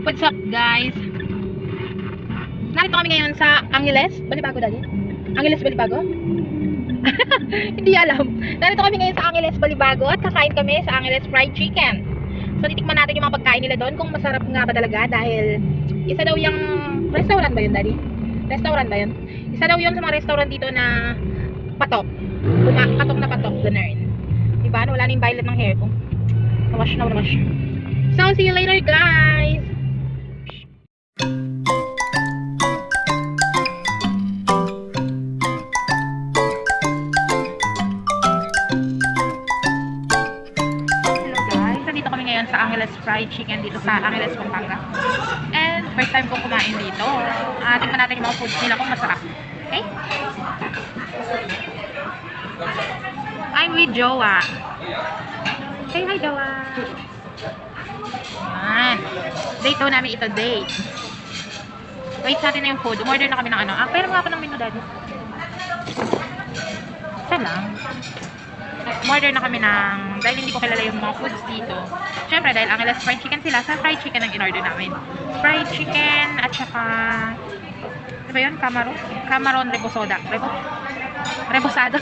What's up guys? Narito kami ngayon sa Angeles Balibago dali. Angeles Balibago? Hindi alam. Narito kami ngayon sa Angeles Balibago at kakain kami sa Angeles Fried Chicken. So titikman natin yung mga pagkain nila doon kung masarap nga ba talaga dahil isa daw yung restaurant ba yun daddy? Restaurant ba yun? Isa daw yun sa mga restaurant dito na patok. Patok na patok, ganun. Diba? Wala na yung violet ng hair ko. Nawash na, nawash. So see you later guys! Sa Angeles Fried Chicken dito sa Angeles, Pampanga. And first time kong kumain dito. Tingnan natin yung mga foods nila kung masarap. Okay? I'm with Jowa. Say hi, Jowa. Yan. Date daw namin ito, date. Wait natin na yung food. Umorder na kami ng ano. Pero nga ako ng menu, daddy. Isa lang. Order na kami ng, dahil hindi ko kilala yung mga foods dito. Syempre, dahil Angeles Fried Chicken sila, sa fried chicken ang in-order namin. Fried chicken, at saka, ano ba yun? Camaron rebosada. Rebosado.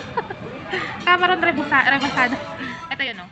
Camaron rebosado. Ito yun, no?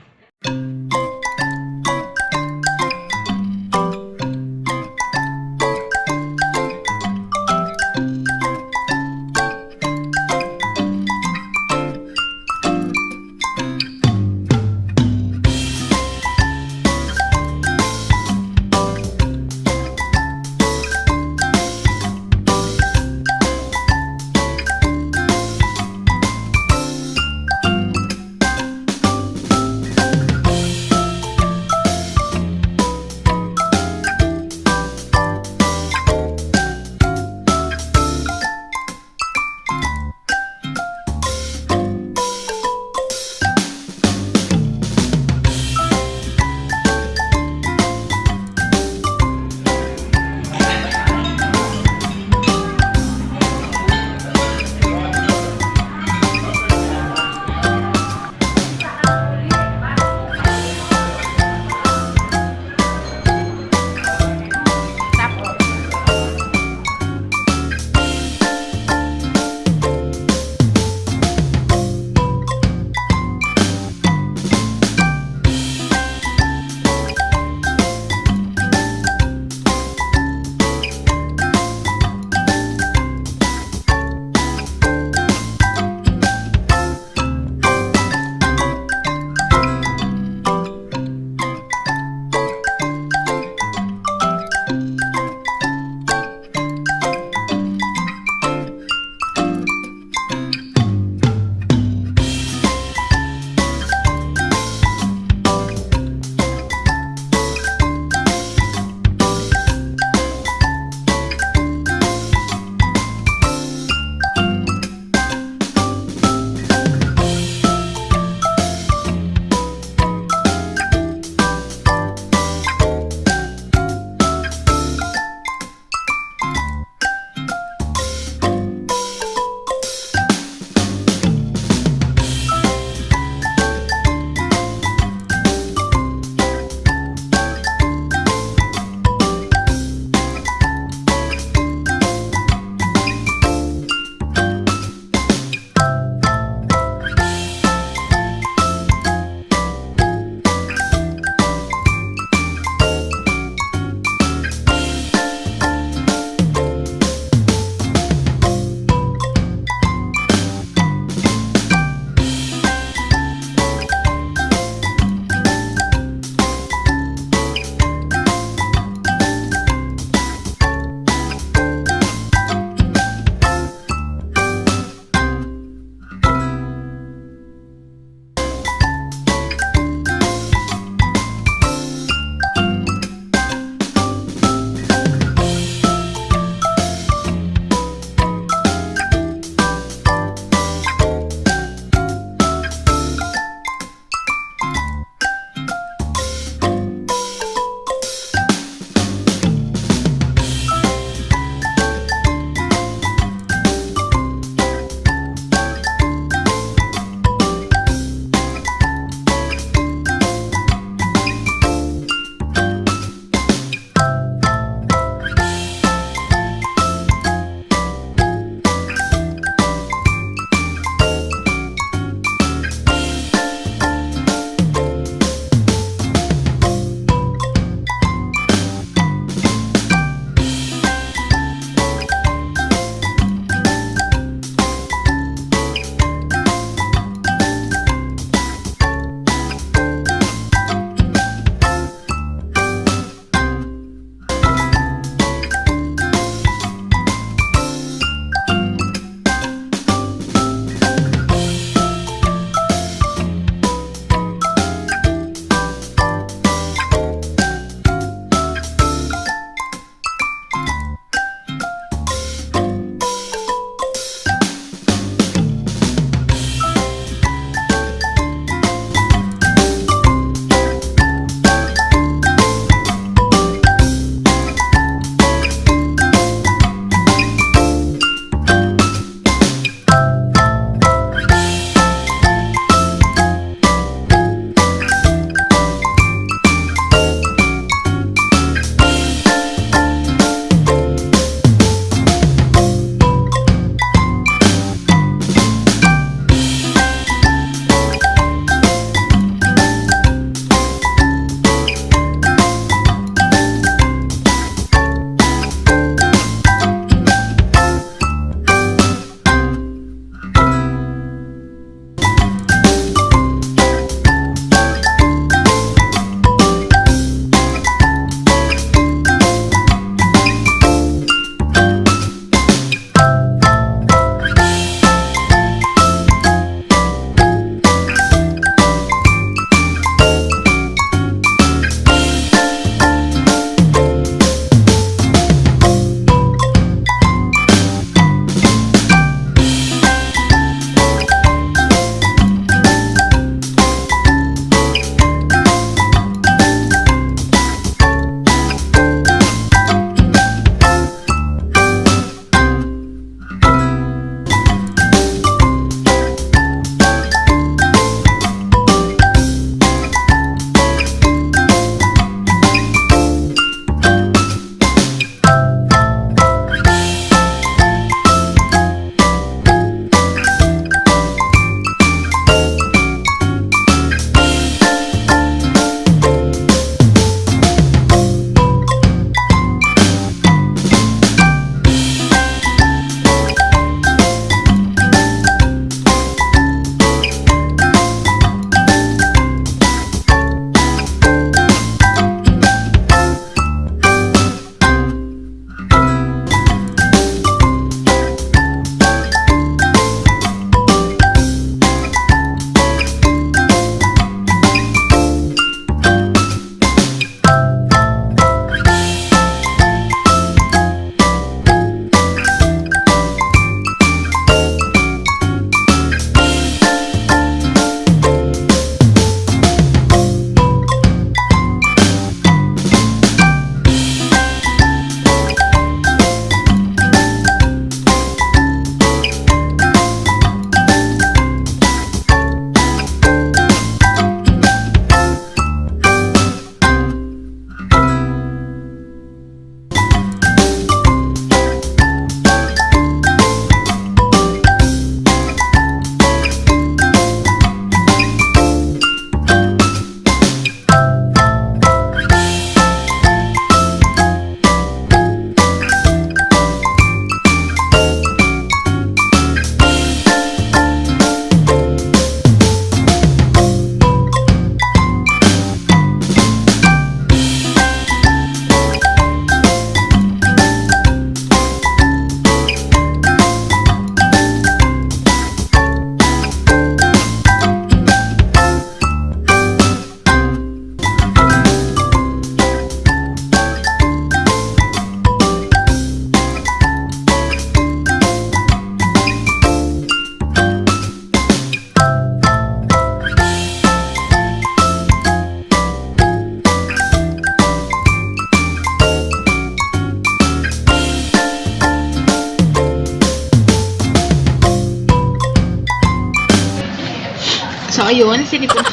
ayun, sinipon.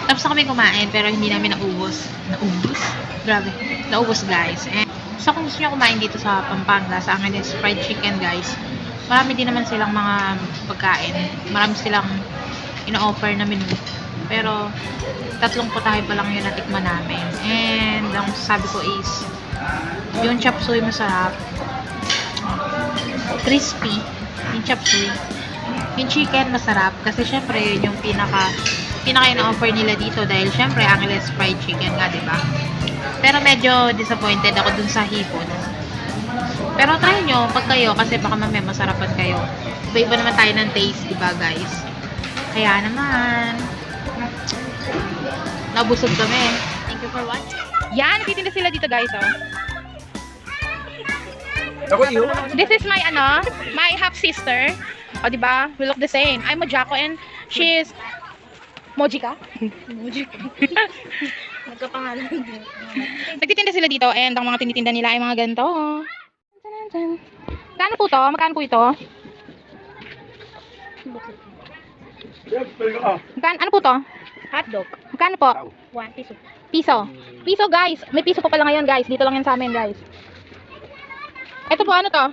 Tapos na kami kumain, pero hindi namin naubos. Naubos? Grabe. Naubos, guys. And, so, kung gusto nyo kumain dito sa Pampanga, sa Angeles Fried Chicken, guys, marami din naman silang mga pagkain. Marami silang ino-offer na menu. Pero, 3 putahe pa lang yun natikman namin. And, ang sabi ko is, yung chop suey masarap. Crispy. Yung chop suey. Yung chicken masarap. Kasi, syempre, yun yung pinaka ina-offer nila dito dahil syempre Angeles Fried Chicken nga, diba? Pero medyo disappointed ako dun sa hipon. Pero try nyo pag kayo kasi baka mamaya masarapan kayo. Iba-iba naman tayo ng taste, diba guys? Kaya naman, nabusog kami. Thank you for watching. Yan, nagtitinda sila dito guys, oh. This is my my half sister. O, diba? We look the same. I'm Mojako and she's Mojika? Mojika. Nagkapangalan. Nagtitinda sila dito and ang mga tinitinda nila ay mga ganito. Magkano po to? Magkano po ito? Magkano? Ano po to? Hotdog. Magkano po? 1 piso. Piso. Piso guys. May piso pa pala ngayon guys. Dito lang yan sa amin guys. Ito po ano to?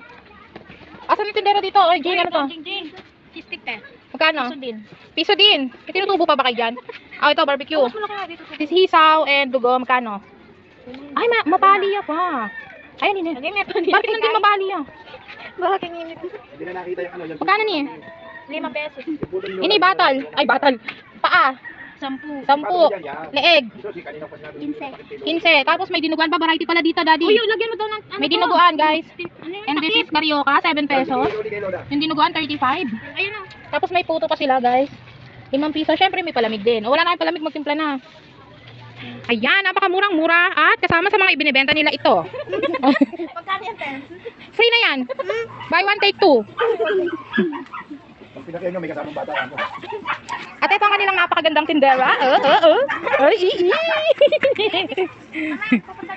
Asan yung tindera dito? Oy, Jane, ano to? Jane. Stick 10. Magkano? Piso din. Piso din. May tinutubo pa ba kayo dyan? Ah, ito, barbecue. Hisaw and dugo. Magkano? Ay, mapaliya pa. Ayun, hindi. Bakit nandun mapaliya? Bakit nginit? Hindi na nakita yung ano. Magkano niya? 5 pesos. Ini batal. Ay, batal. Paa. 10. Leeg. 15. Tapos may dinuguan pa. Variety pala dito, daddy. Uy, lagyan mo daw ng may dinuguan, guys. And this is carioca, 7 pesos. Yung dinuguan, 35. Ayun na. Tapos may puto pa sila, guys. 5 piso. Syempre may palamig din. O, wala na yung palamig, magtimpla na. Ayan, napakamurang-mura. At kasama sa mga ibinibenta nila ito. Pagkano yan, Pen? Free na yan. Buy one, take two. Pag pinakyan nyo, may kasamang bata ako. At ito ang kanilang napakagandang tindera. Ay,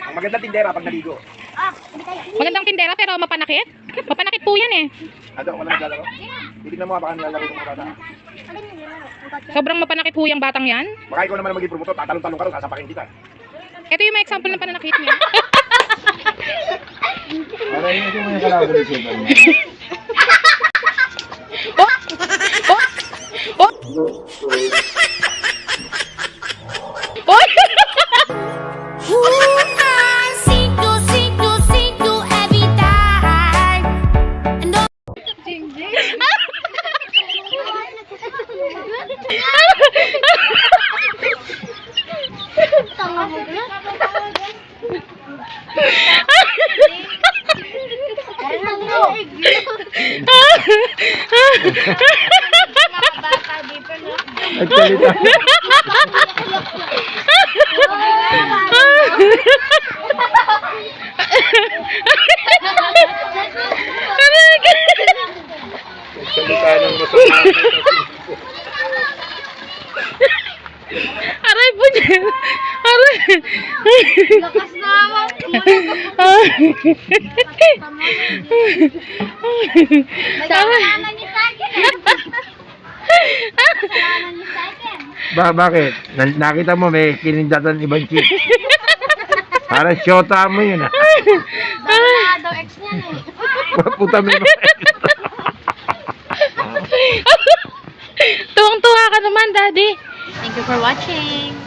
Ang magandang tindera pag naligo. magandang tindera pero mapanakit. Mapanakit po yan eh. Ano, wala naglalaro? Titignan mo nga baka nilalaro ng mga bata. Sobrang mapanakit po yung batang yan. Baka ikaw naman ang maging promotor, tatalong-talong ka rin, sasapakin kita. Ito yung mga example ng pananakit niya. Para yun yung mga kalaban ng super. Tanga mo na. Nagsalita. Nagsalita ng masama. Aray po niya. Aray. Lakas naman. May kasalanan niya sa akin. Kasalanan niya sa akin. Bakit? Nakita mo may kinindatan ibang chick. Parang syota mo yun ah. Wala daw ex niyan eh. Puta mo yun. Tuwang-tuwa ka naman, daddy. Thank you for watching.